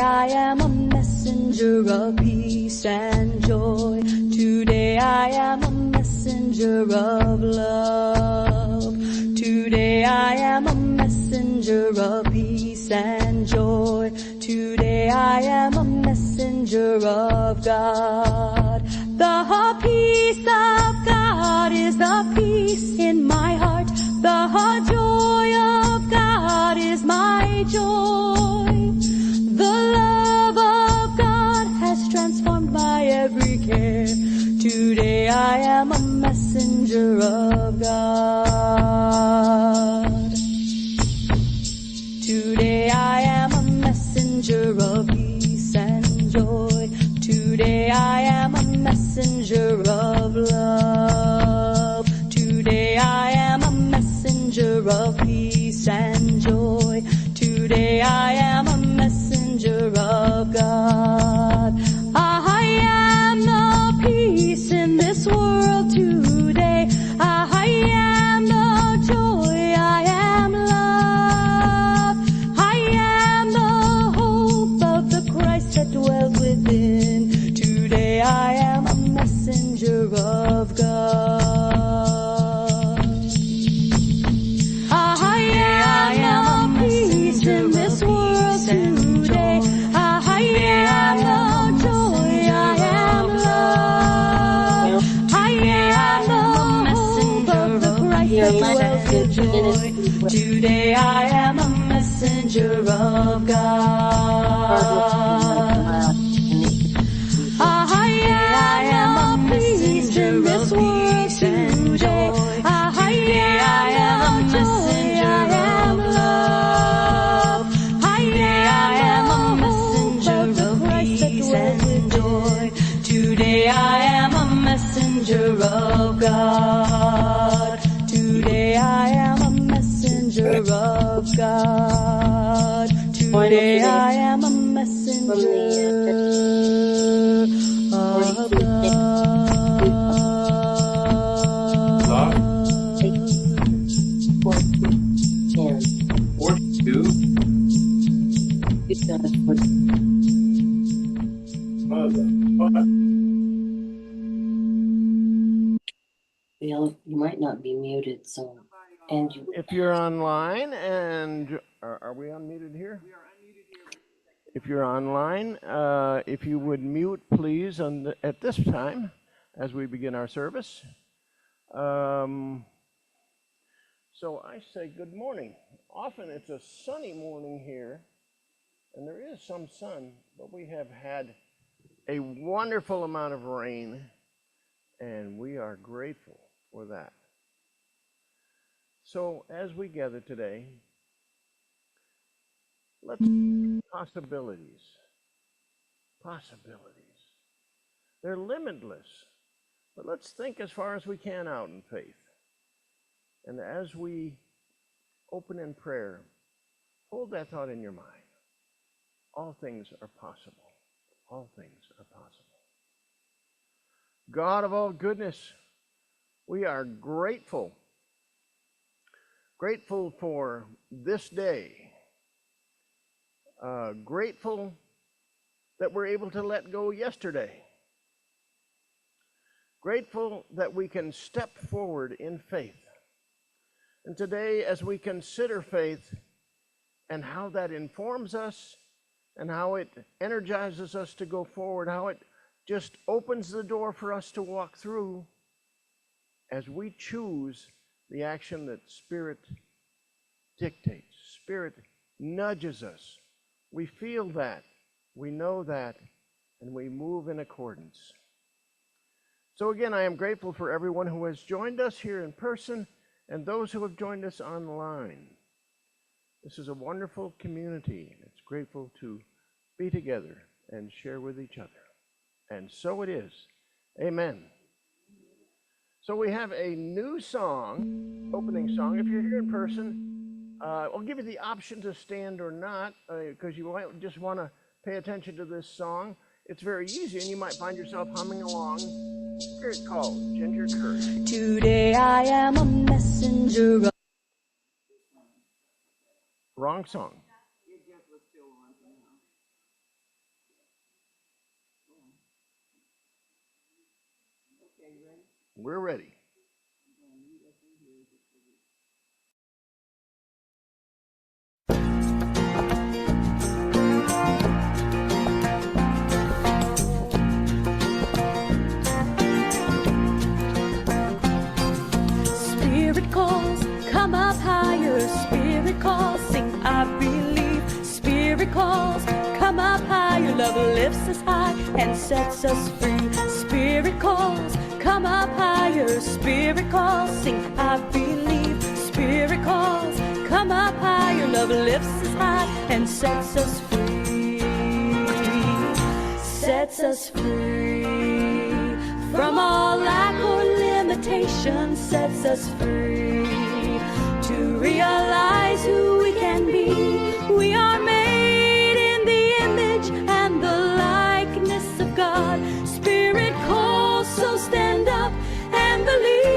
I am a messenger of peace and joy. Today I am a messenger of love. Today I am a messenger of peace and joy. Today I am a messenger of God. The peace of God is the peace in my heart. The joy of God is my joy. The love of God has transformed my every care. Today I am a messenger of God. Today I am a messenger of peace and joy. Today I am a messenger of love. Today I am a messenger of peace and joy. Today I am a messenger of God. I am the peace in this world today. I am the joy. I am love. I am the hope of the Christ that dwells within. Today I am a messenger of God. I am the peace in this world today. I am the joy. I am love. I am the hope of the Christ that dwells within. Today I am a messenger of God. I am a peace in this world today. I am a messenger. I am love. I am a messenger of peace and joy. Today I am a messenger of God. Today I am a messenger of God. Today I am a messenger of God. 42. Bill, you might not be muted, so, and you. If you're online and, are we unmuted here? If you're online, if you would mute, please, at this time as we begin our service. So I say good morning. Often it's a sunny morning here, and there is some sun, but we have had a wonderful amount of rain, and we are grateful for that. So as we gather today, let's possibilities. They're limitless, but let's think as far as we can out in faith. And as we open in prayer, hold that thought in your mind. All things are possible. All things are possible. God of all goodness, we are grateful. Grateful for this day. Grateful that we're able to let go yesterday. Grateful that we can step forward in faith. And today, as we consider faith and how that informs us and how it energizes us to go forward, how it just opens the door for us to walk through as we choose the action that Spirit dictates. Spirit nudges us. We feel that, we know that, and we move in accordance. So again, I am grateful for everyone who has joined us here in person and those who have joined us online. This is a wonderful community. It's grateful to be together and share with each other. And so it is. Amen. So we have a new song, opening song. If you're here in person, I'll give you the option to stand or not, because you might just want to pay attention to this song. It's very easy, and you might find yourself humming along. Here it's called Ginger Courage. Today I am a messenger of... Wrong song. We're ready. Spirit calls, come up higher. Spirit calls, sing I believe. Spirit calls, come up higher. Love lifts us high and sets us free. Spirit calls, come up higher. Spirit calls, sing I believe. Spirit calls, come up higher. Love lifts us high and sets us free. Sets us free from all lack or limitation. Sets us free to realize who we can be. We are made in the image and the likeness of God. Spirit calls, so stand up and believe.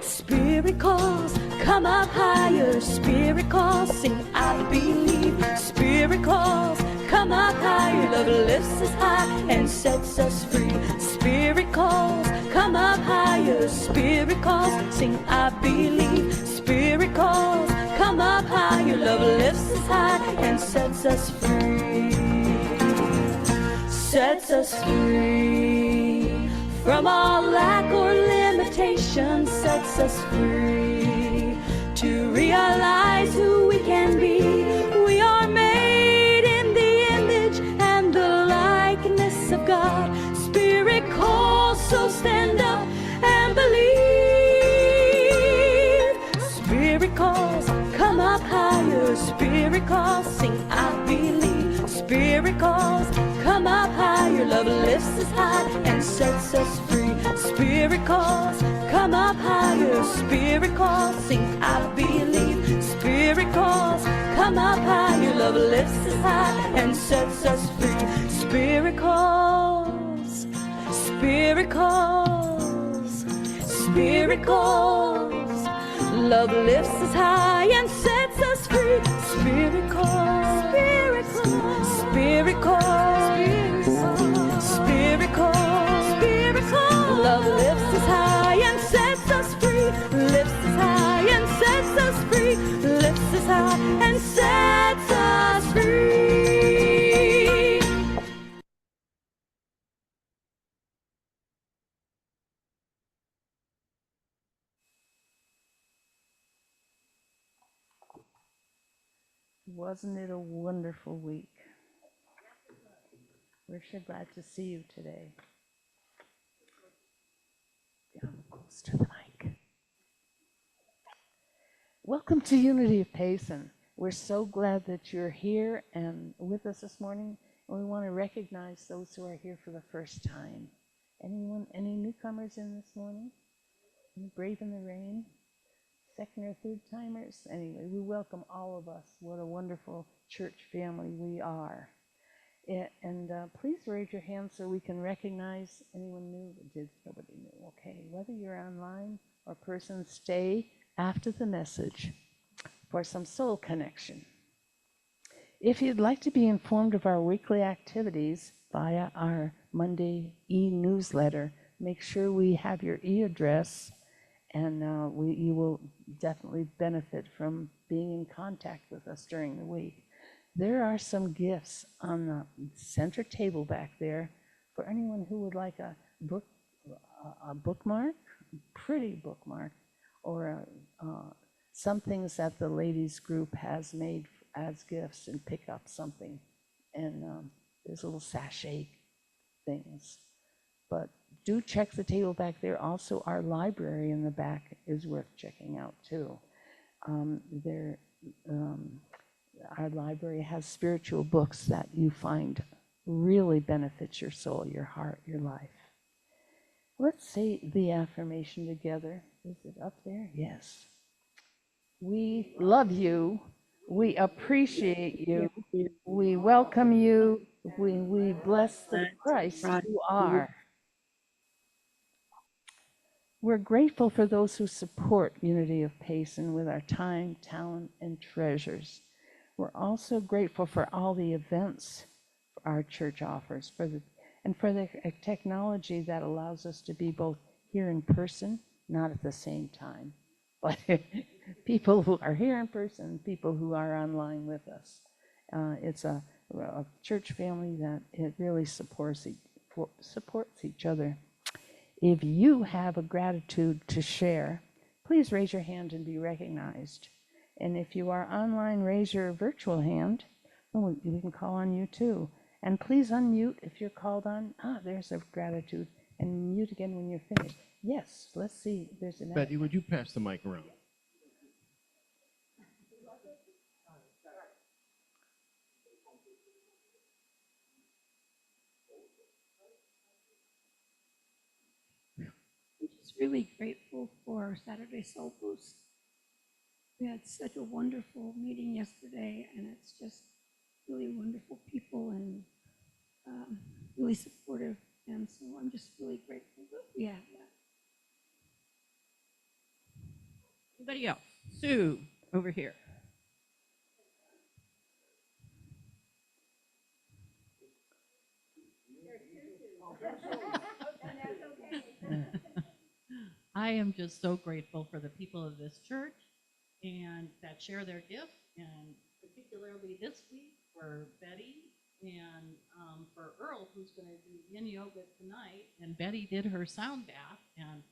Spirit calls, come up higher. Spirit calls, sing I believe. Spirit calls, come up higher. Love lifts us high and sets us free. Spirit calls, come up higher. Spirit calls, sing I believe. Spirit calls, come up higher. Love lifts us high and sets us free. Sets us free from all lack or limitation. Sets us free to realize who we can be. We are made in the image and the likeness of God. Spirit calls, so stand up and believe. Spirit calls, come up higher. Spirit calls, sing I believe. Spirit calls, come up higher. Love lifts us high and sets us free. Spirit calls, come up higher. Spirit calls, sing I believe. Spirit calls, come up higher. Love lifts us high and sets us free. Spirit calls, Spirit calls, Spirit calls. Love lifts us high and sets us free. Spirit calls, Spirit calls, Spirit calls, Spirit calls, Spirit calls. Love lifts us high and sets us free. Lifts us high and sets us free. Lifts us high and sets us free. Wasn't it a wonderful week? We're so glad to see you today. Down close to the mic. Welcome to Unity of Payson. We're so glad that you're here and with us this morning. And we want to recognize those who are here for the first time. Anyone, any newcomers in this morning? Any brave in the rain? Second or third timers? Anyway, we welcome all of us. What a wonderful church family we are. And please raise your hand so we can recognize anyone new. Nobody new. Okay, whether you're online or person, stay after the message for some soul connection. If you'd like to be informed of our weekly activities via our Monday e-newsletter, make sure we have your e-address, and you will definitely benefit from being in contact with us during the week. There are some gifts on the center table back there for anyone who would like a bookmark, pretty bookmark, or some things that the ladies group has made as gifts, and pick up something. And there's little sachet things. But do check the table back there. Also, our library in the back is worth checking out too. Our library has spiritual books that you find really benefits your soul, your heart, your life. Let's say the affirmation together. Is it up there? Yes. We love you. We appreciate you. We welcome you. We bless the Christ you are. We're grateful for those who support Unity of Payson with our time, talent, and treasures. We're also grateful for all the events our church offers, and for the technology that allows us to be both here in person, not at the same time, but people who are here in person, people who are online with us. It's a church family that it really supports each other. If you have a gratitude to share, please raise your hand and be recognized. And if you are online, raise your virtual hand. Oh, we can call on you too. And please unmute if you're called on. There's a gratitude. And mute again when you're finished. Yes, let's see. There's an. Betty, would you pass the mic around? I'm just really grateful for Saturday Soul Boost. We had such a wonderful meeting yesterday, and it's just really wonderful people and really supportive. And so I'm just really grateful that we have that. Anybody else? Sue, over here. I am just so grateful for the people of this church and that share their gifts, and particularly this week for Betty and for Earl, who's going to do yin yoga tonight. And Betty did her sound bath, and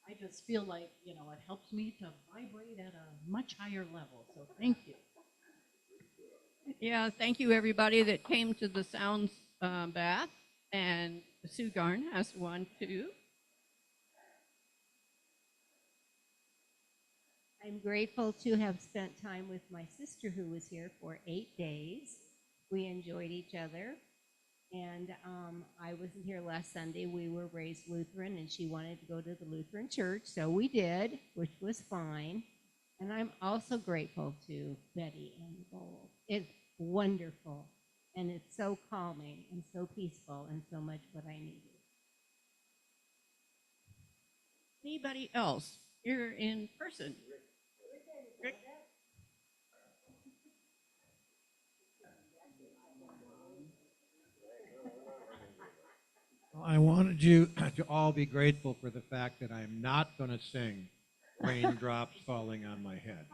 I just feel like, it helps me to vibrate at a much higher level. So thank you. Yeah, thank you everybody that came to the sounds bath, and Sue Garn has one too. I'm grateful to have spent time with my sister who was here for 8 days. We enjoyed each other. And I wasn't here last Sunday. We were raised Lutheran, and she wanted to go to the Lutheran church, so we did, which was fine. And I'm also grateful to Betty and the bowl. It's wonderful, and it's so calming and so peaceful and so much what I needed. Anybody else here in person? Rick? I wanted you to all be grateful for the fact that I'm not going to sing Raindrops Falling on My Head.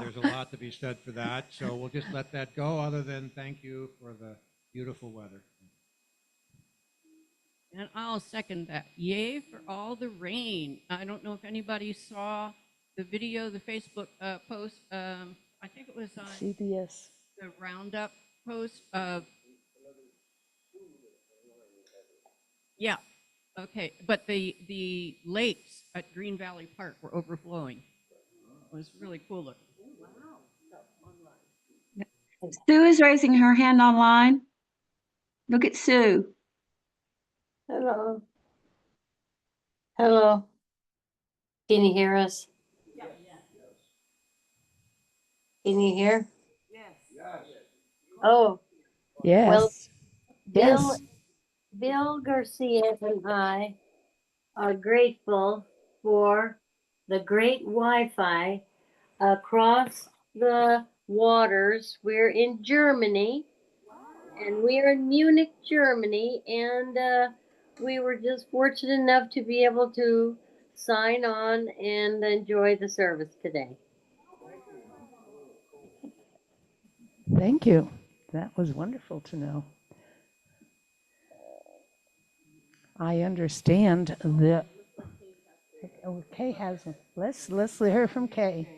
There's a lot to be said for that, so we'll just let that go, other than thank you for the beautiful weather. And I'll second that. Yay for all the rain. I don't know if anybody saw the video, the Facebook post. I think it was on CBS. the Roundup post of. Yeah, okay. But the lakes at Green Valley Park were overflowing. It was really cool looking. Sue is raising her hand online. Look at Sue. Hello. Hello. Can you hear us? Yeah. Can you hear? Yes. Oh, Yes. well, Yes. Bill Garcia and I are grateful for the great Wi-Fi across the waters. We're in Germany, and we're in Munich, Germany, and we were just fortunate enough to be able to sign on and enjoy the service today. Thank you. That was wonderful to know. I understand that. Oh, Kay has. Let's hear from Kay.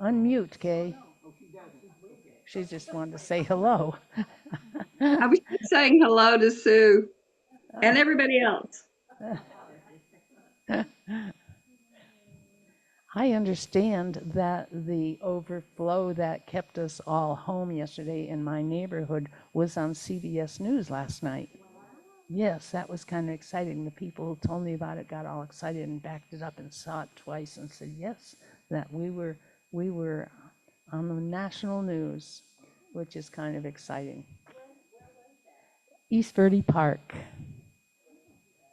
Unmute, Kay. She just wanted to say hello. I was just saying hello to Sue and everybody else. I understand that the overflow that kept us all home yesterday in my neighborhood was on CBS News last night. Yes, that was kind of exciting. The people who told me about it got all excited and backed it up and saw it twice and said, yes, that we were on the national news, which is kind of exciting. East Verde Park.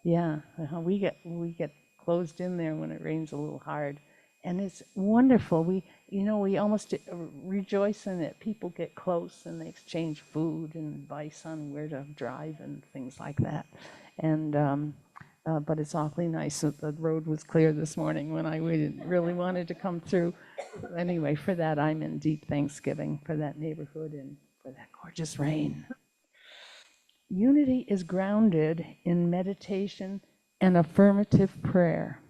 Yeah, we get closed in there when it rains a little hard. And it's wonderful. We almost rejoice in it. People get close and they exchange food and advice on where to drive and things like that. And but it's awfully nice that the road was clear this morning when I really wanted to come through. Anyway, for that, I'm in deep thanksgiving for that neighborhood and for that gorgeous rain. Unity is grounded in meditation and affirmative prayer.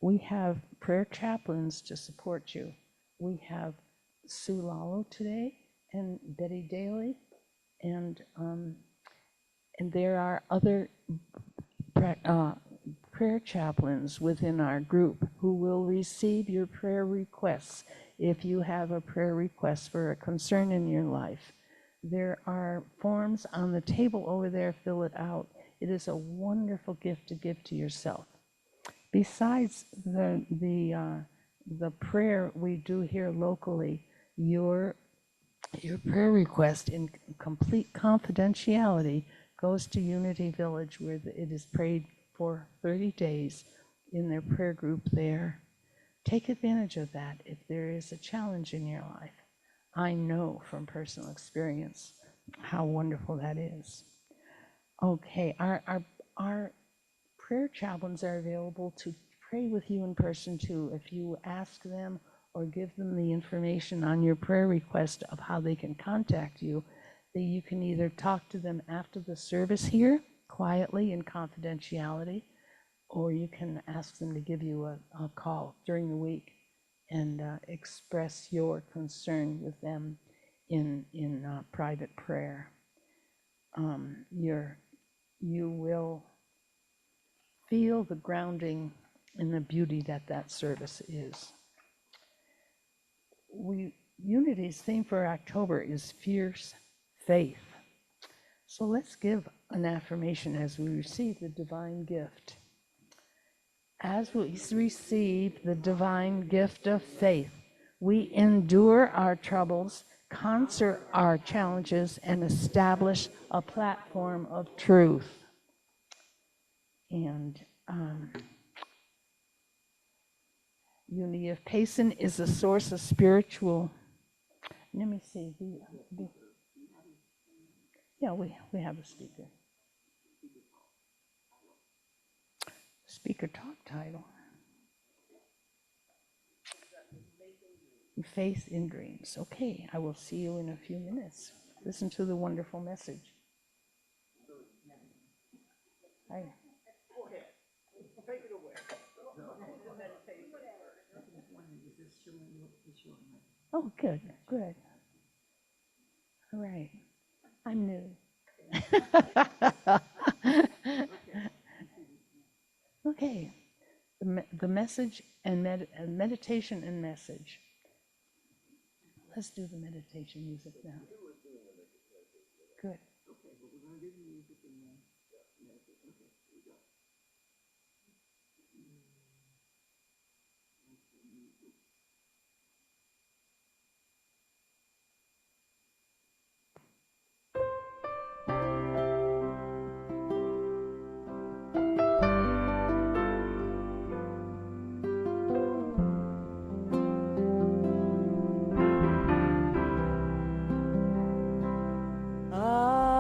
We have prayer chaplains to support you. We have Sue Lalo today and Betty Daly, and there are other prayer chaplains within our group who will receive your prayer requests. If you have a prayer request for a concern in your life, there are forms on the table over there. Fill it out. It is a wonderful gift to give to yourself. Besides the prayer we do here locally, your prayer request in complete confidentiality goes to Unity Village, where it is prayed for 30 days in their prayer group there. Take advantage of that if there is a challenge in your life. I know from personal experience how wonderful that is. Okay, our prayer chaplains are available to pray with you in person too. If you ask them or give them the information on your prayer request of how they can contact you, that you can either talk to them after the service here, quietly in confidentiality, or you can ask them to give you a call during the week and express your concern with them in private prayer. You will feel the grounding and the beauty that service is. Unity's theme for October is fierce faith. So let's give an affirmation as we receive the divine gift. As we receive the divine gift of faith, we endure our troubles, conquer our challenges, and establish a platform of truth. And Unity of Payson is a source of spiritual. Let me see. We have a speaker. Speaker talk title. Faith in Dreams. Okay, I will see you in a few minutes. Listen to the wonderful message. Hi. Take it away. Oh, good. All right. I'm new. Okay. The message and meditation and message. Let's do the meditation music now. Good. Ah.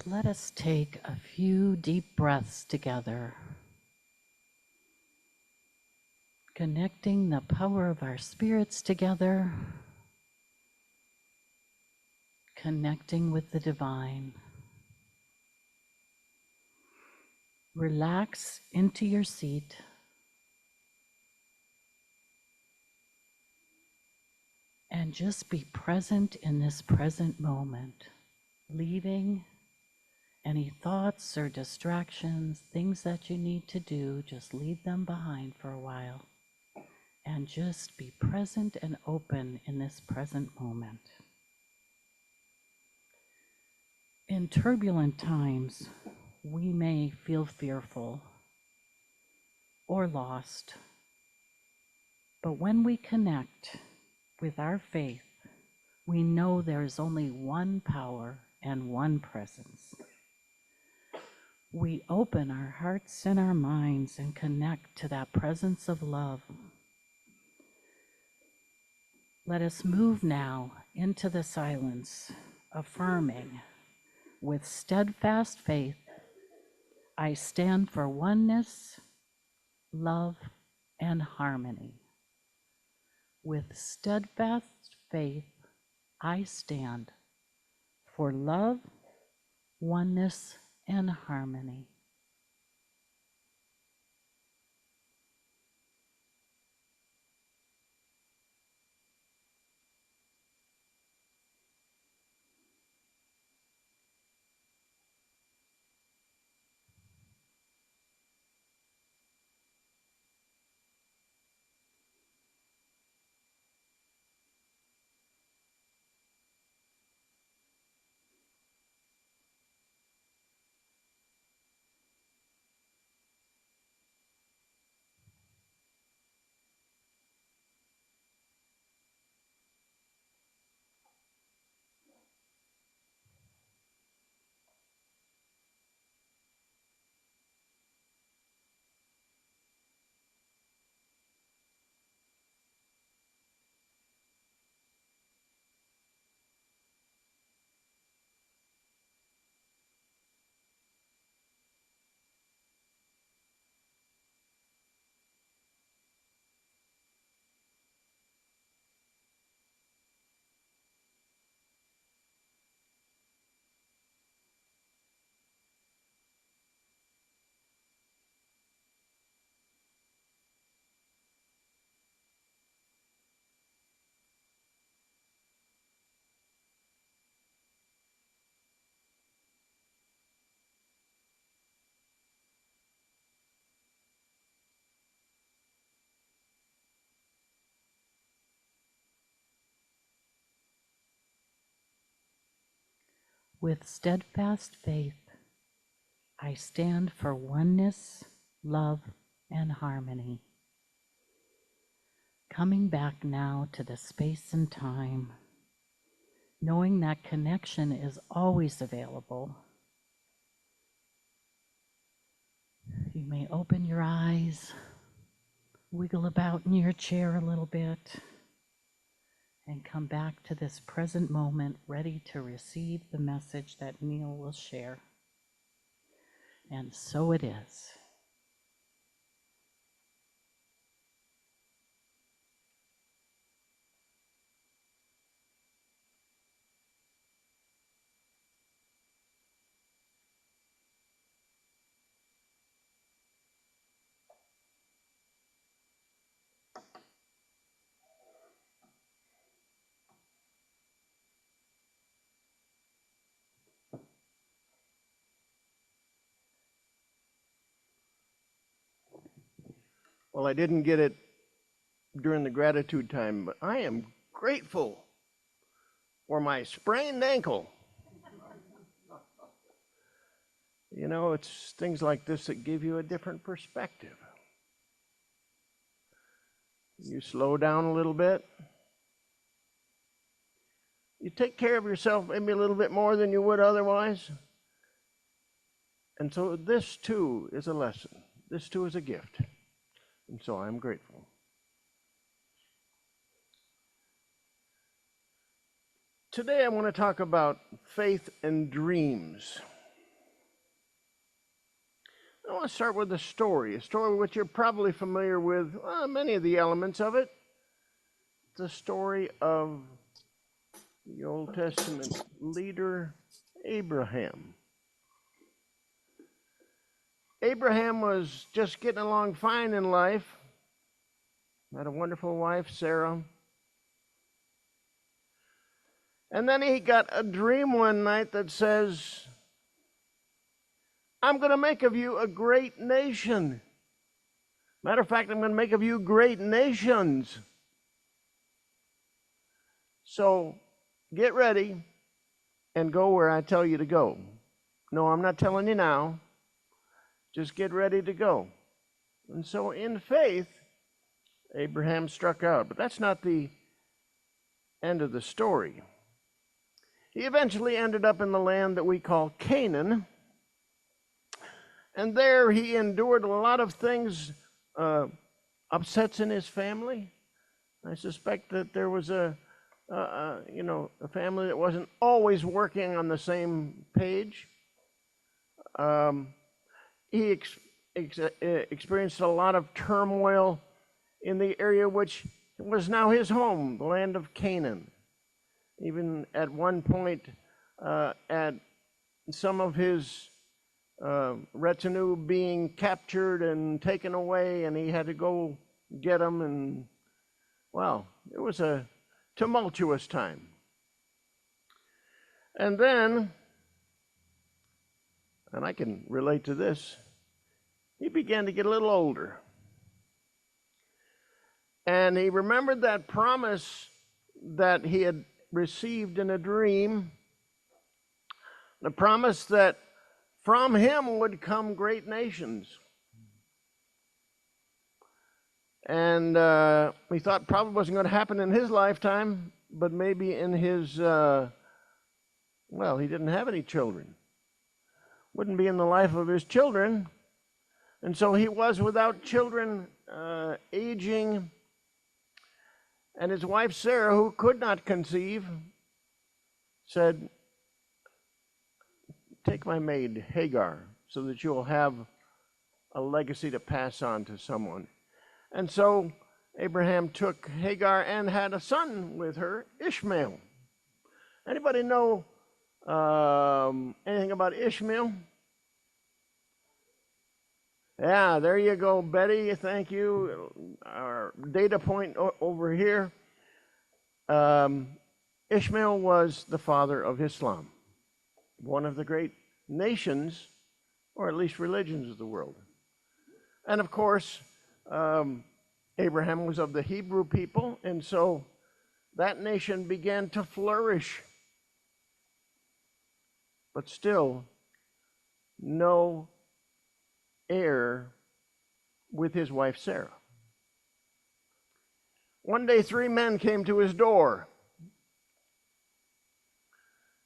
let us take a few deep breaths together, connecting the power of our spirits together, connecting with the divine. Relax into your seat. And just be present in this present moment, leaving any thoughts or distractions, things that you need to do, just leave them behind for a while. And just be present and open in this present moment. In turbulent times, we may feel fearful or lost, but when we connect with our faith, we know there is only one power and one presence. We open our hearts and our minds and connect to that presence of love. Let us move now into the silence, affirming, with steadfast faith, I stand for oneness, love, and harmony. With steadfast faith, I stand for love, oneness, and harmony. With steadfast faith, I stand for oneness, love, and harmony. Coming back now to the space and time, knowing that connection is always available. You may open your eyes, wiggle about in your chair a little bit, and come back to this present moment, ready to receive the message that Neal will share. And so it is. Well, I didn't get it during the gratitude time, but I am grateful for my sprained ankle. You know, it's things like this that give you a different perspective. You slow down a little bit. You take care of yourself maybe a little bit more than you would otherwise. And so this too is a lesson. This too is a gift. And so I'm grateful. Today I want to talk about faith and dreams. want to start with a story which you're probably familiar with, many of the elements of it. The story of the Old Testament leader Abraham. Abraham was just getting along fine in life. Had a wonderful wife, Sarah. And then he got a dream one night that says, I'm going to make of you a great nation. Matter of fact, I'm going to make of you great nations. So get ready and go where I tell you to go. No, I'm not telling you now. Just get ready to go. And so in faith, Abraham struck out. But that's not the end of the story. He eventually ended up in the land that we call Canaan. And there he endured a lot of things, upsets in his family. I suspect that there was a family that wasn't always working on the same page. He experienced a lot of turmoil in the area which was now his home, the land of Canaan. Even at one point, at some of his retinue being captured and taken away, and he had to go get them, and well, it was a tumultuous time. And then, and I can relate to this, he began to get a little older. And he remembered that promise that he had received in a dream, the promise that from him would come great nations. And he thought probably wasn't going to happen in his lifetime, but maybe in his, he didn't have any children. Wouldn't be in the life of his children. And so he was without children, aging. And his wife Sarah, who could not conceive, said, take my maid Hagar so that you'll have a legacy to pass on to someone. And so Abraham took Hagar and had a son with her, Ishmael. Anybody know anything about Ishmael? Yeah, there you go, Betty. Thank you. Our data point over here. Ishmael was the father of Islam, one of the great nations, or at least religions of the world. And of course, Abraham was of the Hebrew people, and so that nation began to flourish. But still, no heir with his wife Sarah. One day, 3 men came to his door,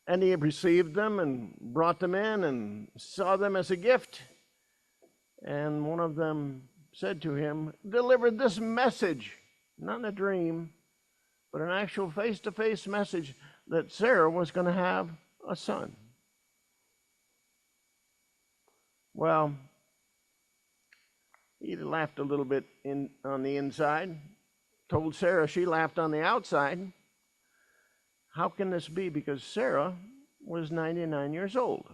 and he received them and brought them in and saw them as a gift. And one of them said to him, delivered this message, not in a dream, but an actual face-to-face message that Sarah was going to have a son. Well, he laughed a little bit on the inside, told Sarah she laughed on the outside. How can this be? Because Sarah was 99 years old.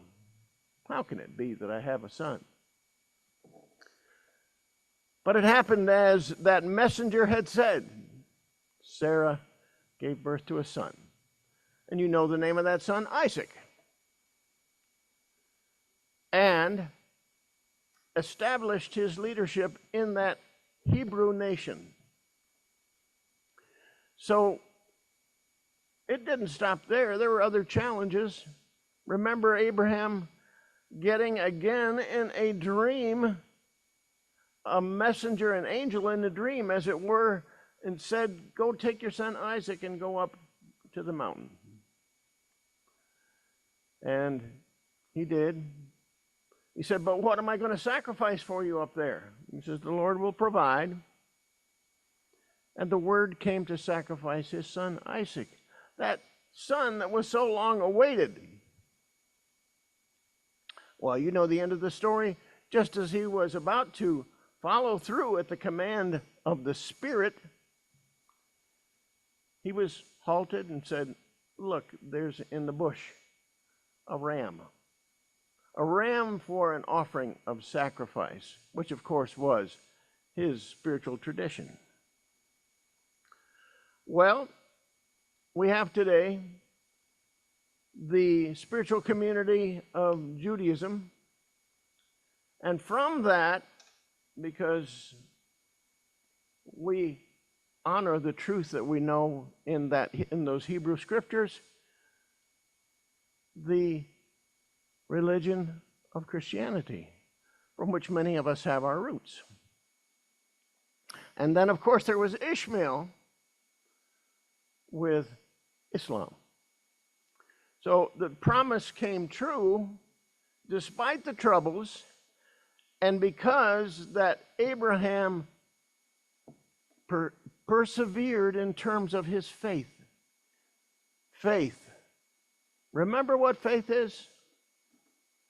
How can it be that I have a son? But it happened as that messenger had said. Sarah gave birth to a son. And you know the name of that son, Isaac. And established his leadership in that Hebrew nation. So it didn't stop there. There were other challenges. Remember Abraham getting again in a dream, a messenger, an angel in a dream, as it were, and said, go take your son Isaac and go up to the mountain. And he did. He said, but what am I going to sacrifice for you up there? He says, the Lord will provide. And the word came to sacrifice his son Isaac, that son that was so long awaited. Well, you know the end of the story. just as he was about to follow through at the command of the Spirit, he was halted and said, look, there's in the bush a ram for an offering of sacrifice, which of course was his spiritual tradition. Well, we have today the spiritual community of Judaism, and from that, because we honor the truth that we know in those Hebrew scriptures, the religion of Christianity, from which many of us have our roots. And then, of course, there was Ishmael with Islam. So the promise came true despite the troubles, and because that Abraham persevered in terms of his faith. Faith. Remember what faith is?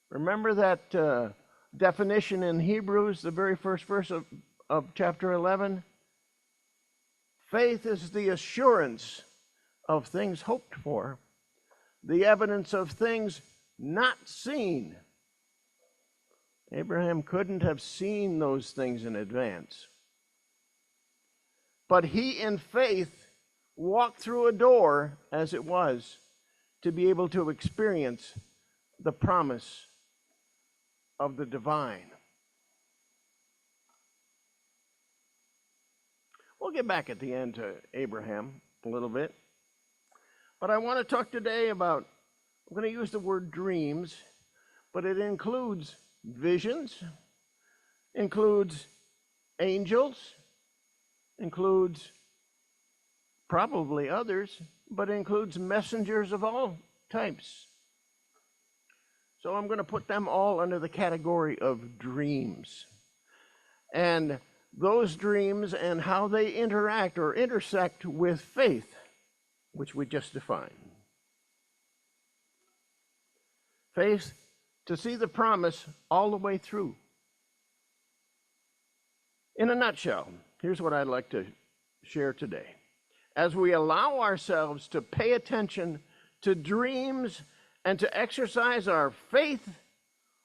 Remember that definition in Hebrews, the very first verse of chapter 11? Faith is the assurance of things hoped for, the evidence of things not seen. Abraham couldn't have seen those things in advance. But he, in faith, walked through a door, as it was, to be able to experience the promise of the divine. We'll get back at the end to Abraham a little bit. But I want to talk today about, I'm going to use the word dreams, but it includes visions, includes angels, includes probably others, but includes messengers of all types. So I'm going to put them all under the category of dreams. And those dreams and how they interact or intersect with faith, which we just defined. Faith, to see the promise all the way through. In a nutshell, here's what I'd like to share today. As we allow ourselves to pay attention to dreams and to exercise our faith,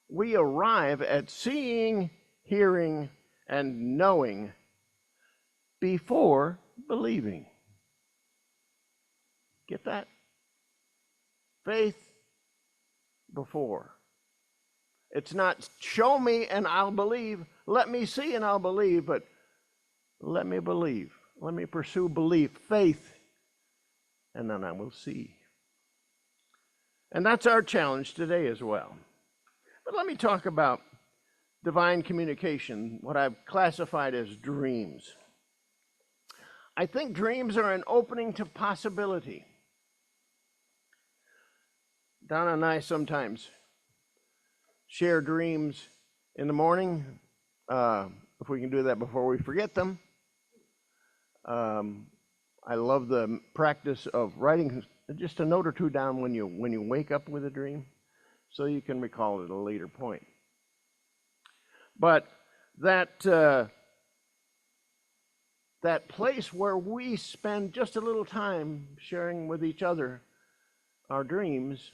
we arrive at seeing, hearing, and knowing before believing. Get that? Faith before. It's not show me and I'll believe, let me see and I'll believe, but let me believe. Let me pursue belief, faith, and then I will see. And that's our challenge today as well. But let me talk about divine communication, what I've classified as dreams. I think dreams are an opening to possibility. Donna and I sometimes share dreams in the morning, if we can do that before we forget them. I love the practice of writing just a note or two down when you wake up with a dream, so you can recall it at a later point. But that place where we spend just a little time sharing with each other our dreams,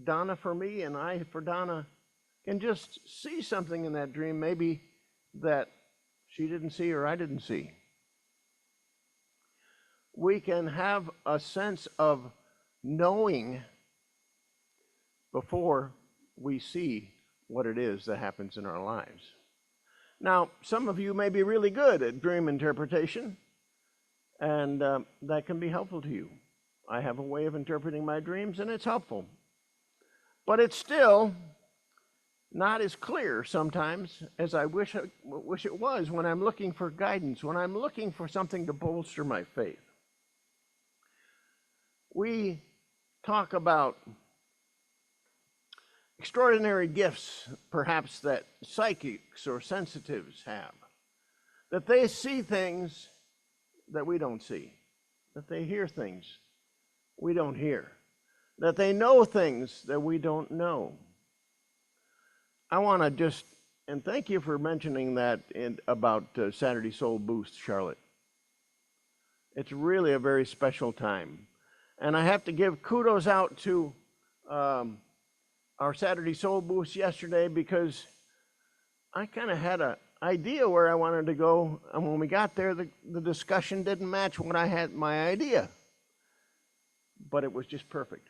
Donna for me and I for Donna, can just see something in that dream maybe that she didn't see or I didn't see. We can have a sense of knowing before we see what it is that happens in our lives. Now, some of you may be really good at dream interpretation, and that can be helpful to you. I have a way of interpreting my dreams, and it's helpful. But it's still not as clear sometimes as I wish it was when I'm looking for guidance, when I'm looking for something to bolster my faith. We talk about extraordinary gifts, perhaps, that psychics or sensitives have, that they see things that we don't see, that they hear things we don't hear, that they know things that we don't know. I want to just, and thank you for mentioning that about Saturday Soul Boost, Charlotte. It's really a very special time. And I have to give kudos out to our Saturday Soul Boost yesterday, because I kind of had an idea where I wanted to go, and when we got there, the discussion didn't match what I had my idea. But it was just perfect.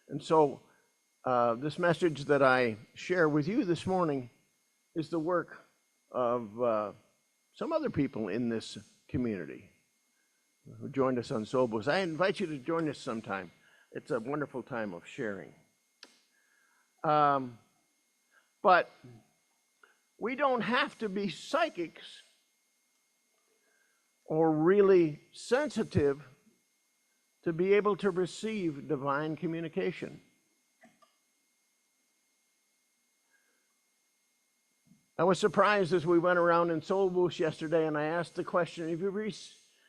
And so this message that I share with you this morning is the work of some other people in this community who joined us on Soul Boost. I invite you to join us sometime. It's a wonderful time of sharing. But we don't have to be psychics or really sensitive to be able to receive divine communication. I was surprised as we went around in Soul Boost yesterday, and I asked the question,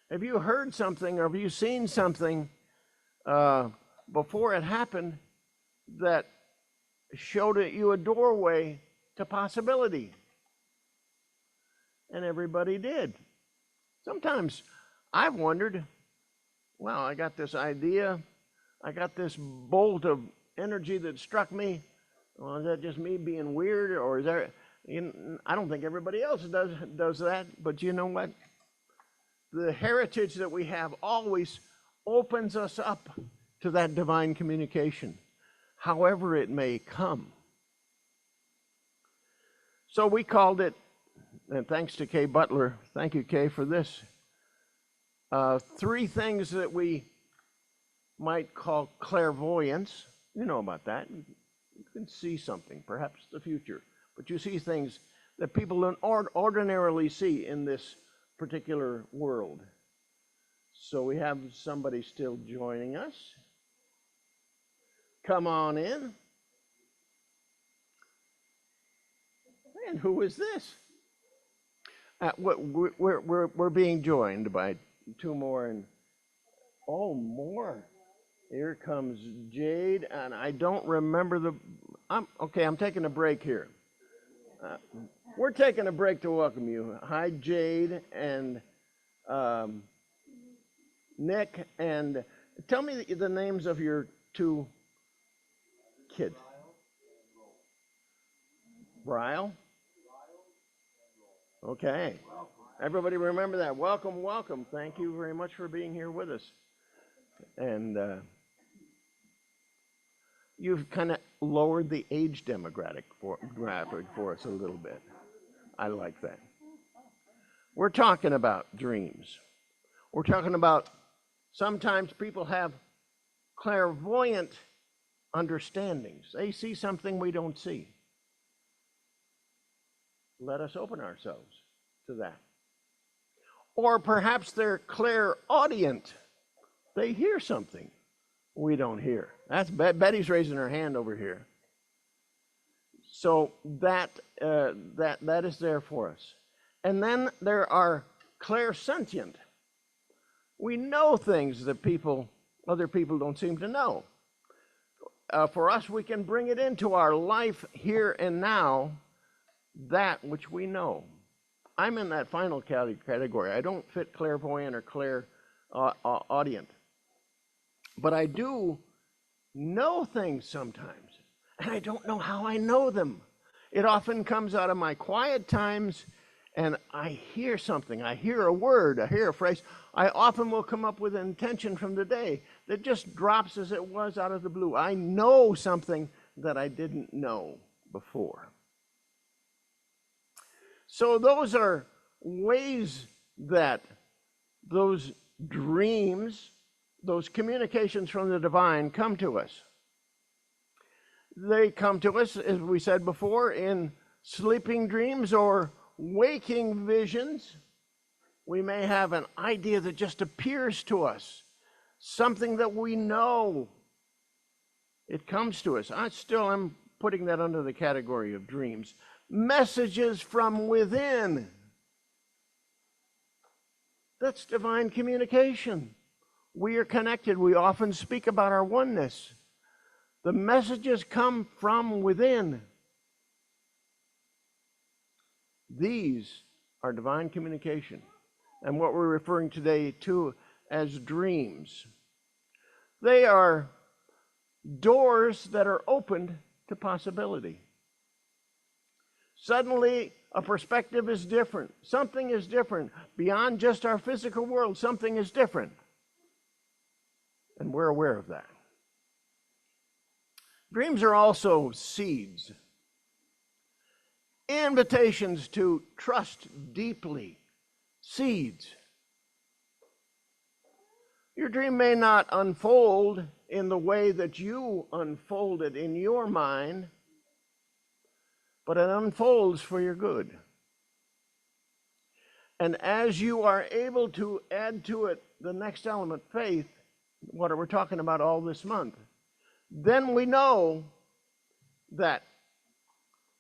have you heard something, or have you seen something before it happened that showed you a doorway to possibility? And everybody did. Sometimes I've wondered, well, I got this idea, I got this bolt of energy that struck me. Well, is that just me being weird, or is there? I don't think everybody else does that, but you know what? The heritage that we have always opens us up to that divine communication, however it may come. So we called it, and thanks to Kay Butler, thank you, Kay, for this, 3 things that we might call clairvoyance. You know about that. You can see something, perhaps the future, but you see things that people don't ordinarily see in this particular world. So we have somebody still joining us. Come on in. And who is this? We're being joined by 2 more, and more. Here comes Jade, and I don't remember I'm taking a break here. We're taking a break to welcome you. Hi, Jade and Nick, and tell me the names of your 2 kids. Ryle? Okay. Everybody remember that. Welcome, welcome. Thank you very much for being here with us. And you've kind of lowered the age demographic for us a little bit. I like that. We're talking about dreams. We're talking about sometimes people have clairvoyant understandings. They see something we don't see. Let us open ourselves to that. Or perhaps they're clairaudient. They hear something we don't hear. That's Betty's raising her hand over here. So that is there for us. And then there are clairsentient. We know things that other people don't seem to know. For us, we can bring it into our life here and now, that which we know. I'm in that final category. I don't fit clairvoyant or clairaudient. But I do know things sometimes, and I don't know how I know them. It often comes out of my quiet times, and I hear something. I hear a word, I hear a phrase. I often will come up with an intention from the day that just drops as it was out of the blue. I know something that I didn't know before. So those are ways that those dreams, those communications from the divine come to us. They come to us, as we said before, in sleeping dreams or waking visions. We may have an idea that just appears to us, something that we know. It comes to us. I'm putting that under the category of dreams. Messages from within. That's divine communication. We are connected. We often speak about our oneness. The messages come from within. These are divine communication, and what we're referring today to as dreams. They are doors that are opened to possibility. Suddenly, a perspective is different. Something is different. Beyond just our physical world, something is different. And we're aware of that. Dreams are also seeds, invitations to trust deeply, seeds. Your dream may not unfold in the way that you unfold it in your mind, but it unfolds for your good. And as you are able to add to it the next element, faith, what we're talking about all this month, then we know that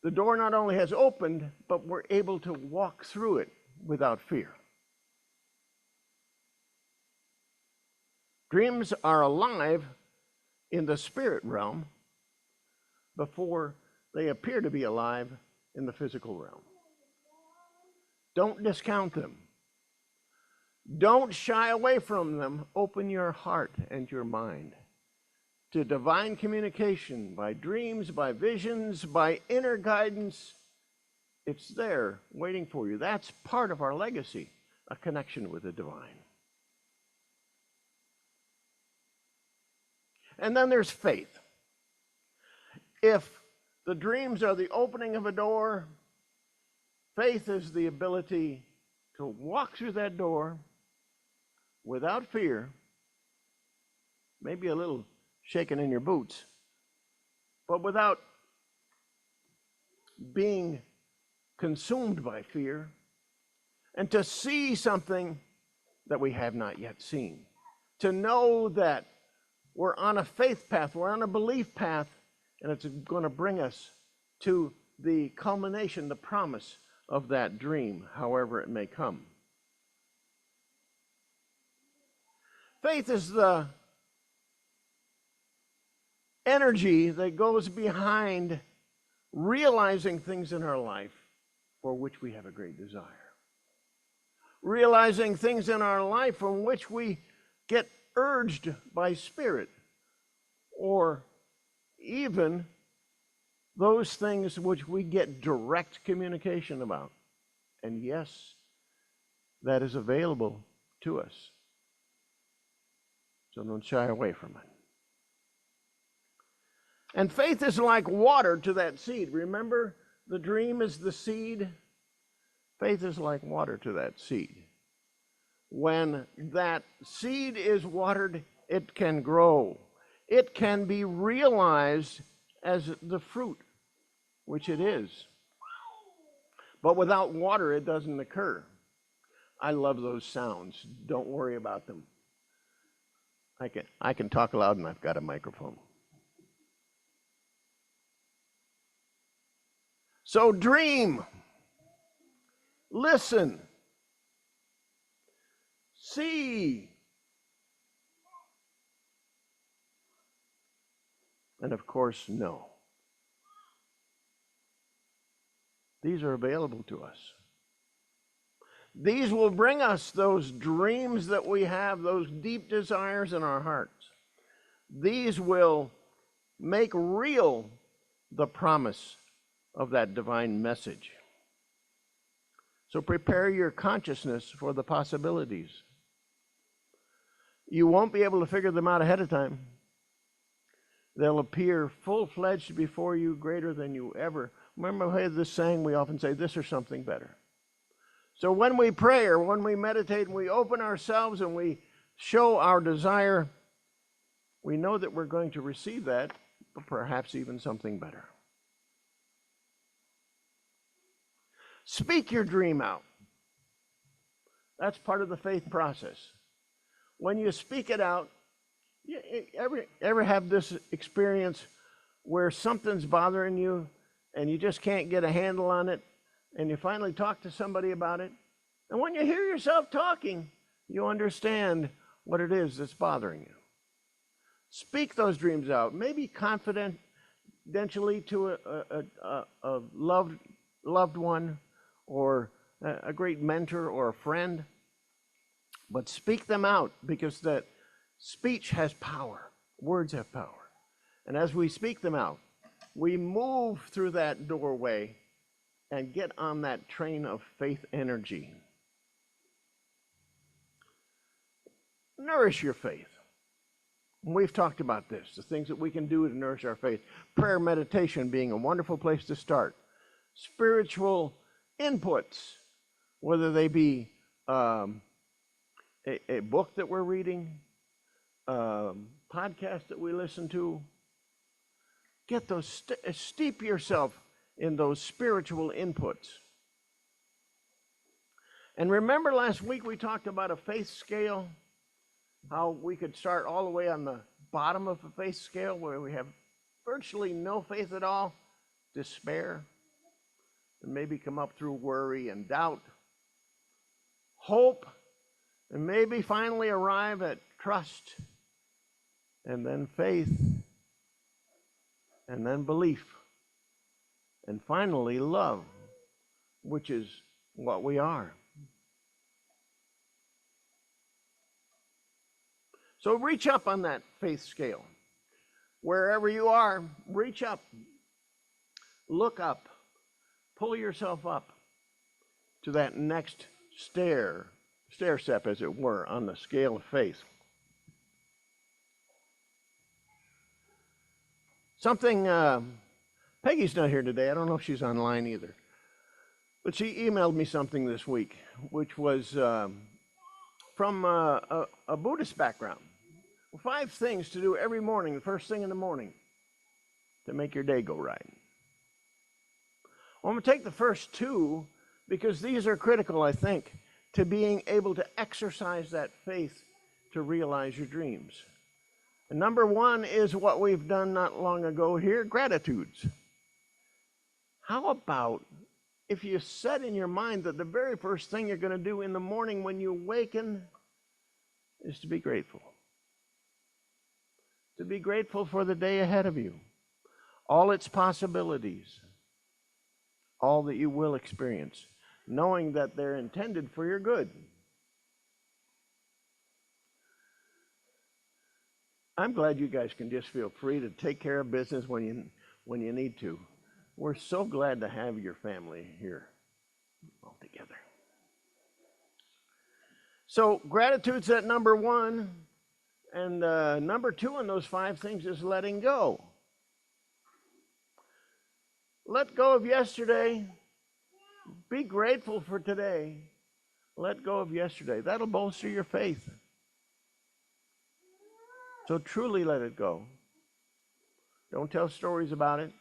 the door not only has opened, but we're able to walk through it without fear. Dreams are alive in the spirit realm before they appear to be alive in the physical realm. Don't discount them. Don't shy away from them. Open your heart and your mind to divine communication by dreams, by visions, by inner guidance. It's there waiting for you. That's part of our legacy, a connection with the divine. And then there's faith. If the dreams are the opening of a door, faith is the ability to walk through that door without fear, maybe a little shaking in your boots, but without being consumed by fear, and to see something that we have not yet seen. To know that we're on a faith path, we're on a belief path, and it's going to bring us to the culmination, the promise of that dream, however it may come. Faith is the energy that goes behind realizing things in our life for which we have a great desire. Realizing things in our life from which we get urged by spirit, or even those things which we get direct communication about. And yes, that is available to us. So don't shy away from it. And faith is like water to that seed. Remember, the dream is the seed. Faith is like water to that seed. When that seed is watered, it can grow. It can be realized as the fruit, which it is. But without water, it doesn't occur. I love those sounds. Don't worry about them. I can talk loud and I've got a microphone. So dream, listen, see, and of course, know. These are available to us. These will bring us those dreams that we have, those deep desires in our hearts. These will make real the promise of that divine message. So prepare your consciousness for the possibilities. You won't be able to figure them out ahead of time. They'll appear full-fledged before you, greater than you ever. Remember we have this saying, we often say, this or something better. So when we pray or when we meditate and we open ourselves and we show our desire, we know that we're going to receive that, but perhaps even something better. Speak your dream out. That's part of the faith process. When you speak it out, you ever have this experience where something's bothering you and you just can't get a handle on it, and you finally talk to somebody about it, and when you hear yourself talking, you understand what it is that's bothering you. Speak those dreams out, maybe confidentially to a loved one, or a great mentor or a friend, but speak them out, because that speech has power. Words have power. And as we speak them out, we move through that doorway and get on that train of faith energy. Nourish your faith. We've talked about this, the things that we can do to nourish our faith. Prayer, meditation being a wonderful place to start. Spiritual inputs, whether they be a book that we're reading, podcast that we listen to. Get those, steep yourself in those spiritual inputs. And remember last week we talked about a faith scale, how we could start all the way on the bottom of a faith scale where we have virtually no faith at all, despair, and maybe come up through worry and doubt, hope, and maybe finally arrive at trust, and then faith, and then belief, and finally love, which is what we are. So reach up on that faith scale. Wherever you are, reach up, look up, pull yourself up to that next stair step, as it were, on the scale of faith. Something, Peggy's not here today. I don't know if she's online either. But she emailed me something this week, which was from a Buddhist background. 5 things to do every morning, the first thing in the morning, to make your day go right. Well, I'm going to take the first 2 because these are critical, I think, to being able to exercise that faith to realize your dreams. And number 1 is what we've done not long ago here, gratitudes. How about if you set in your mind that the very first thing you're going to do in the morning when you awaken is to be grateful. To be grateful for the day ahead of you, all its possibilities, all that you will experience, knowing that they're intended for your good. I'm glad you guys can just feel free to take care of business when you need to. We're so glad to have your family here all together. So gratitude's at number 1. And number 2 in those 5 things is letting go. Let go of yesterday. Be grateful for today. Let go of yesterday. That'll bolster your faith. So truly let it go. Don't tell stories about it.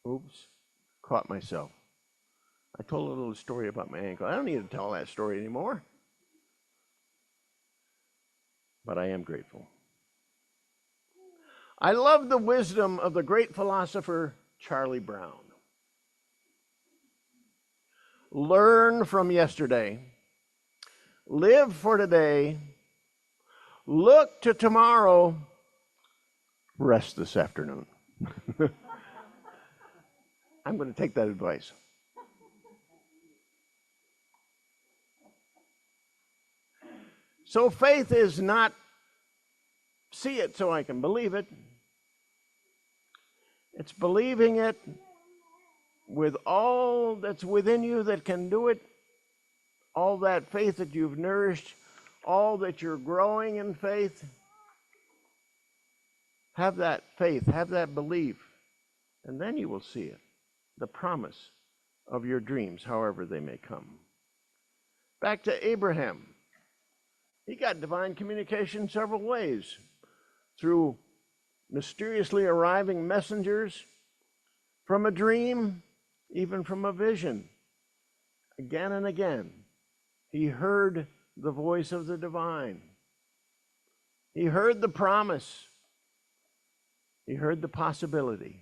Oops, caught myself. I told a little story about my ankle. I don't need to tell that story anymore. But I am grateful. I love the wisdom of the great philosopher Charlie Brown. Learn from yesterday. Live for today. Look to tomorrow. Rest this afternoon. I'm going to take that advice. So faith is not see it so I can believe it. It's believing it with all that's within you that can do it, all that faith that you've nourished, all that you're growing in faith. Have that faith, have that belief, and then you will see it, the promise of your dreams, however they may come. Back to Abraham. He got divine communication several ways. Through mysteriously arriving messengers, from a dream, even from a vision. Again and again, he heard the voice of the divine. He heard the promise. He heard the possibility.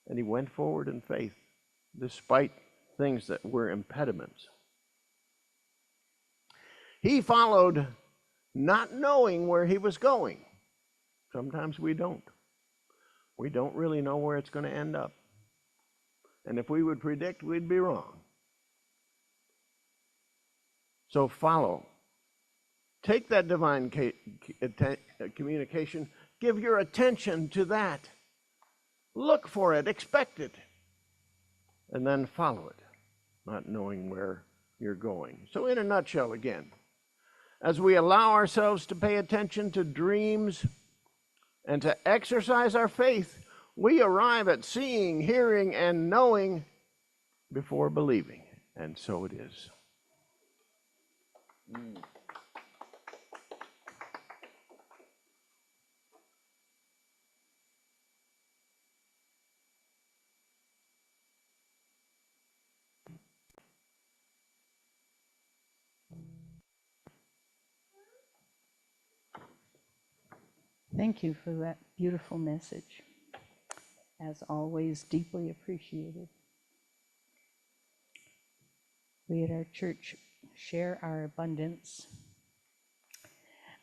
And he went forward in faith, despite things that were impediments. He followed not knowing where he was going. Sometimes we don't. We don't really know where it's going to end up. And if we would predict, we'd be wrong. So follow. Take that divine communication. Give your attention to that. Look for it. Expect it. And then follow it, not knowing where you're going. So in a nutshell again, as we allow ourselves to pay attention to dreams and to exercise our faith, we arrive at seeing, hearing, and knowing before believing. And so it is. Thank you for that beautiful message. As always, deeply appreciated. We at our church share our abundance.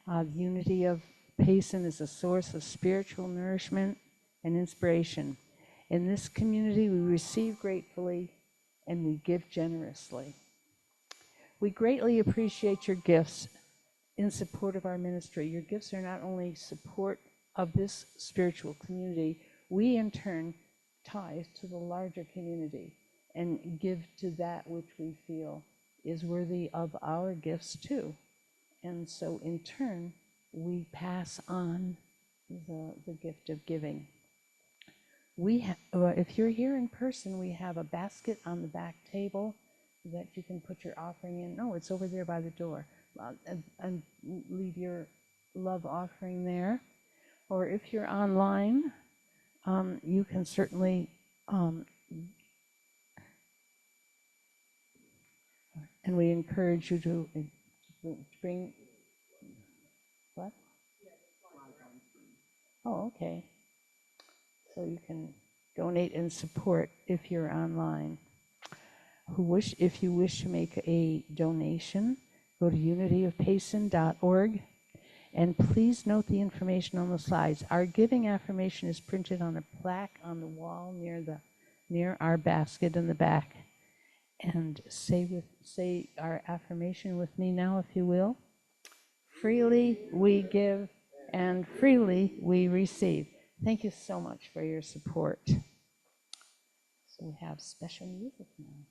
The unity of Payson is a source of spiritual nourishment and inspiration. In this community, we receive gratefully and we give generously. We greatly appreciate your gifts in support of our ministry. Your gifts are not only support of this spiritual community, we in turn tithe to the larger community and give to that which we feel is worthy of our gifts too. And so in turn, we pass on the gift of giving. If you're here in person, we have a basket on the back table that you can put your offering in. No, it's over there by the door. And leave your love offering there. Or if you're online, you can certainly, and we encourage you to bring, what? Oh, okay. So you can donate and support if you're online. If you wish to make a donation, go to unityofpayson.org, and please note the information on the slides. Our giving affirmation is printed on a plaque on the wall near our basket in the back. And say our affirmation with me now, if you will. Freely we give, and freely we receive. Thank you so much for your support. So we have special music now.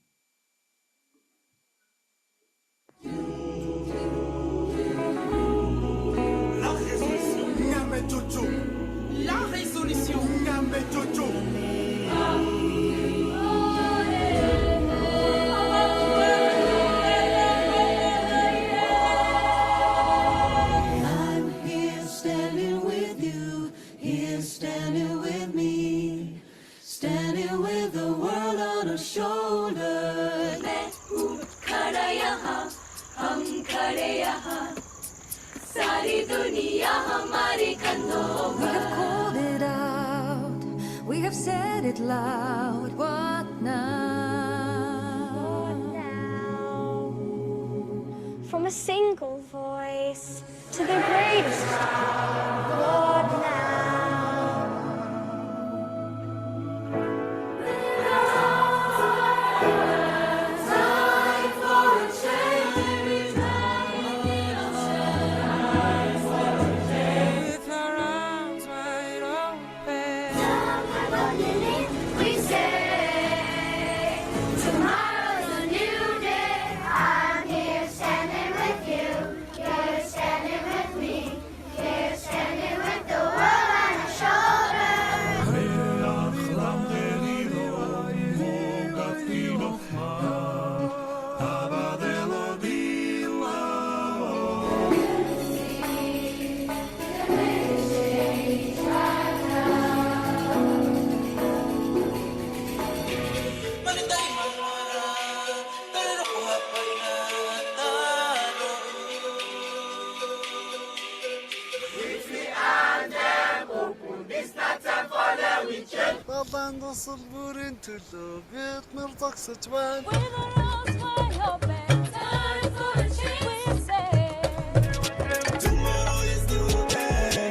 La résolution. I'm here standing with you, here standing with me, standing with the world on our shoulders. हम खड़े यहाँ, सारी दुनिया हमारे कंधों पर. We have called it out, we have said it loud. What now? What now? From a single voice to the greatest crowd. What now? نصل بورين تلو بيت مرتق ستوان tomorrow is the day.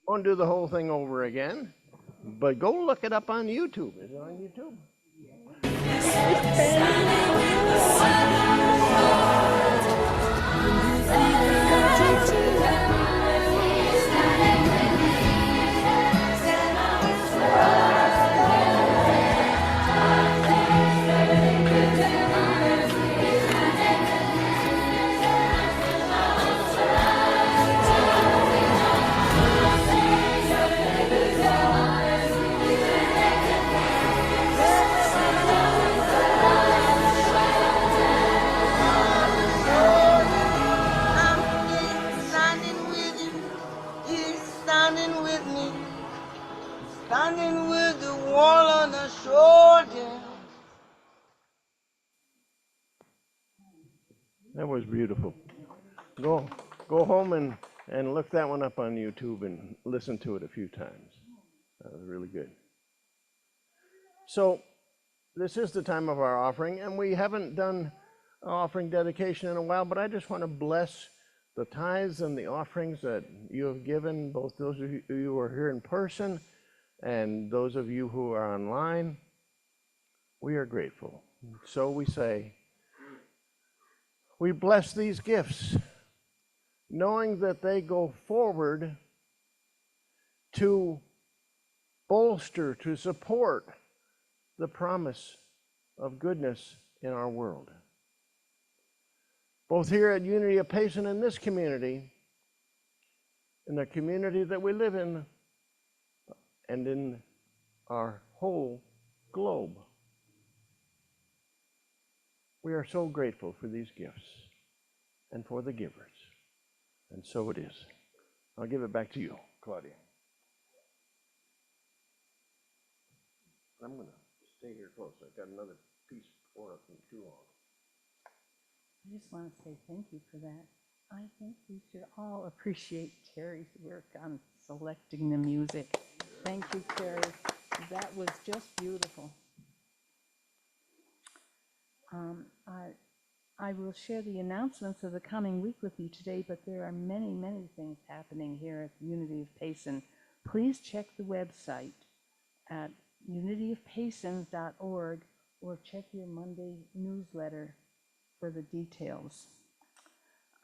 Won't do the whole thing over again, but go look it up on YouTube. Is it on YouTube? Standing with him, he's standing with me, standing with the wall on the shoulder. That was beautiful. Go home and look that one up on YouTube and listen to it a few times. That was really good. So this is the time of our offering, and we haven't done offering dedication in a while, but I just want to bless the tithes and the offerings that you have given, both those of you who are here in person and those of you who are online. We are grateful. So we say, we bless these gifts, knowing that they go forward to bolster, to support the promise of goodness in our world. Both here at Unity of Payson in this community, in the community that we live in, and in our whole globe. We are so grateful for these gifts and for the givers. And so it is. I'll give it back to you, Claudia. I'm going to stay here close. I've got another piece for up in too long. I just want to say thank you for that. I think we should all appreciate Terry's work on selecting the music. Thank you, Terry. That was just beautiful. I will share the announcements of the coming week with you today, but there are many, many things happening here at Unity of Payson. Please check the website at unityofpayson.org or check your Monday newsletter for the details.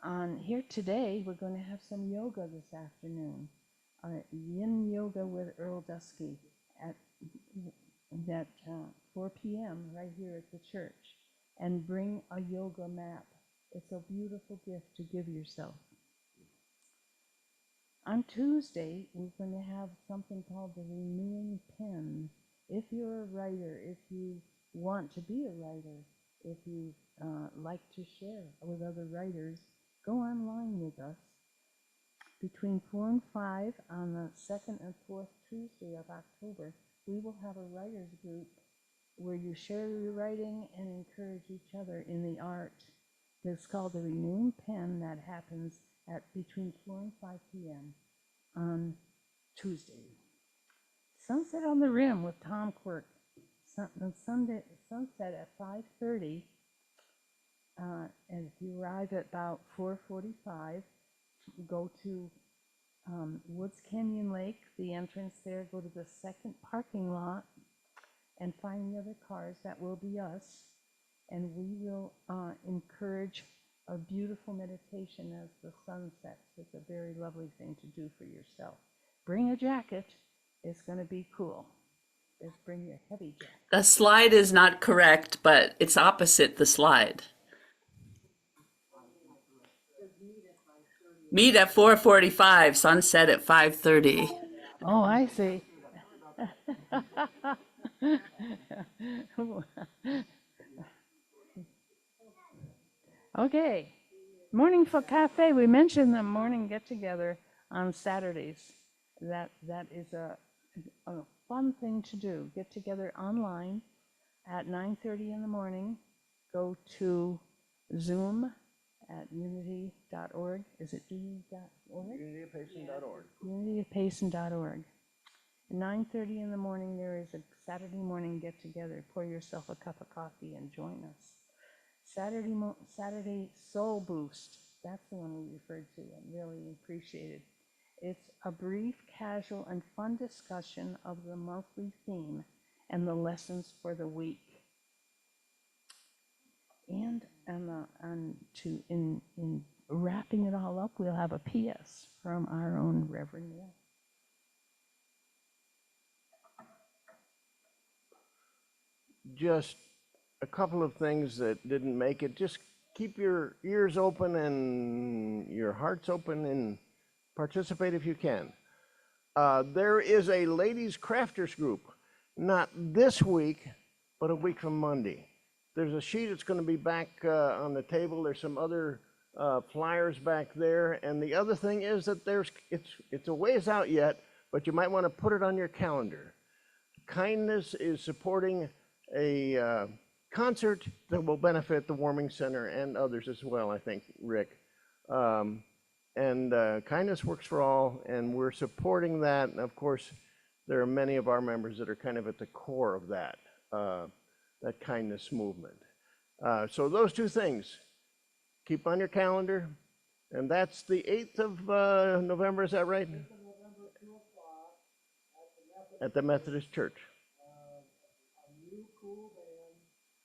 On here today, we're going to have some yoga this afternoon. Yin Yoga with Earl Dusky at 4 p.m. right here at the church. And bring a yoga mat. It's a beautiful gift to give yourself. On Tuesday, we're going to have something called the Renewing Pen. If you're a writer, if you want to be a writer, if you like to share with other writers, go online with us. Between 4 and 5 on the 2nd and 4th Tuesday of October, we will have a writers group where you share your writing and encourage each other in the art. It's called the Renewing Pen. That happens at between 4 and 5 p.m. on Tuesday. Sunset on the Rim with Tom Quirk. Sunset at 5:30. And if you arrive at about 4:45, go to Woods Canyon Lake, the entrance there, go to the second parking lot, and find the other cars. That will be us, and we will encourage a beautiful meditation as the sun sets. It's a very lovely thing to do for yourself. Bring a jacket. It's going to be cool. Just bring your heavy jacket. The slide is not correct, but it's opposite the slide. Meet at 4:45, sunset at 5:30. Oh, I see. Okay, Morning for Cafe. We mentioned the morning get-together on Saturdays. That is a fun thing to do. Get together online at 9:30 in the morning. Go to Zoom at unity.org. Is it unity.org? Unityofpayson.org. Unityofpayson.org. 9:30 in the morning, there is a Saturday morning get-together. Pour yourself a cup of coffee and join us. Saturday Soul Boost. That's the one we referred to and really appreciated. It's a brief, casual, and fun discussion of the monthly theme and the lessons for the week. And in wrapping it all up, we'll have a PS from our own Reverend Neal. Just a couple of things that didn't make it. Just keep your ears open and your hearts open and participate if you can. There is a ladies crafters group, not this week, but a week from Monday. There's a sheet that's going to be back on the table. There's some other flyers back there. And the other thing is that it's a ways out yet, but you might want to put it on your calendar. Kindness is supporting a concert that will benefit the Warming Center and others as well, I think, Rick. Kindness Works for All, and we're supporting that. And of course, there are many of our members that are kind of at the core of that, that kindness movement. So those two things, keep on your calendar. And that's the 8th of November, is that right? 8th of November, 2 o'clock at the Methodist Church. A new cool band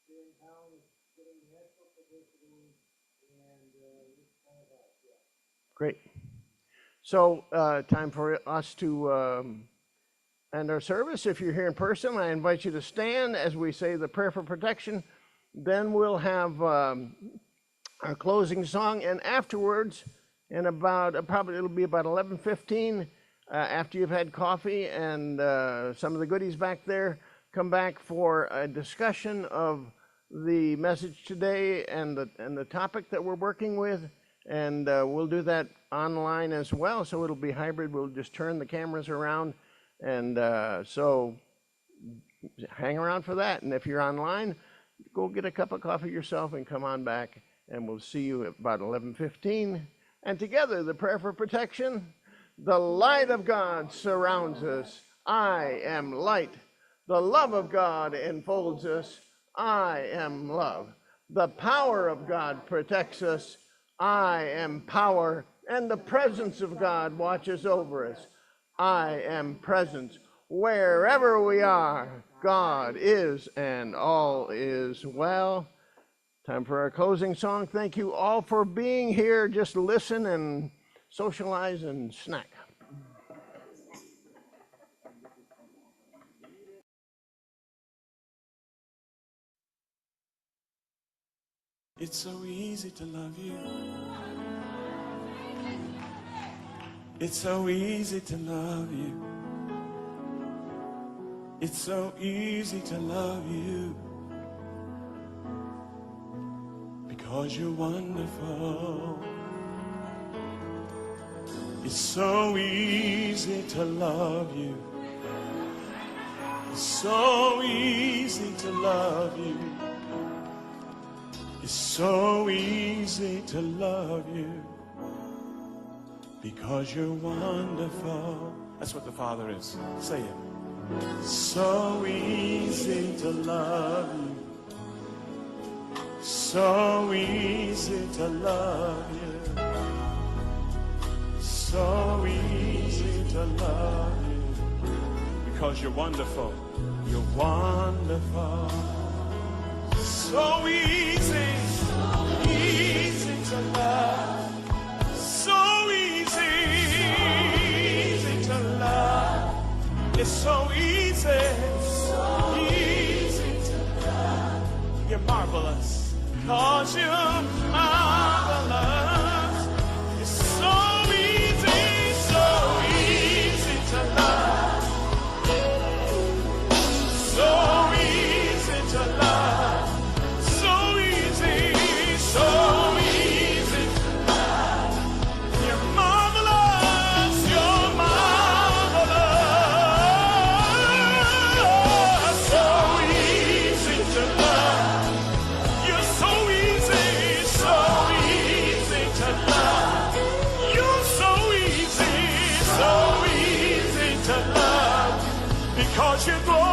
here in town is getting national publicity, and it's kind of us, yeah. Great. So time for us to end our service. If you're here in person, I invite you to stand as we say the prayer for protection. Then we'll have our closing song, and afterwards, in about probably it'll be about 11:15, after you've had coffee and some of the goodies back there, come back for a discussion of the message today and the topic that we're working with, and we'll do that online as well. So it'll be hybrid. We'll just turn the cameras around, and so hang around for that. And if you're online, go get a cup of coffee yourself and come on back. And we'll see you at about 11:15. And together, the prayer for protection. The light of God surrounds us. I am light. The love of God enfolds us. I am love. The power of God protects us. I am power. And the presence of God watches over us. I am presence. Wherever we are, God is, and all is well. Time for our closing song. Thank you all for being here. Just listen and socialize and snack. It's so easy to love you. It's so easy to love you. It's so easy to love you. Because you're wonderful. It's so easy to love you. It's so easy to love you. It's so easy to love you. Because you're wonderful. That's what the Father is. Say it. So easy to love you. So easy to love you. So easy to love you. Because you're wonderful. You're wonderful. So easy. Easy to love. So easy. Easy to love. It's so easy. So easy to love. You're marvelous. 'Cause you're marvelous. It's so easy to love. So easy to love. So easy to love. You're marvelous. You're marvelous. So easy to love. You're so easy. 我是多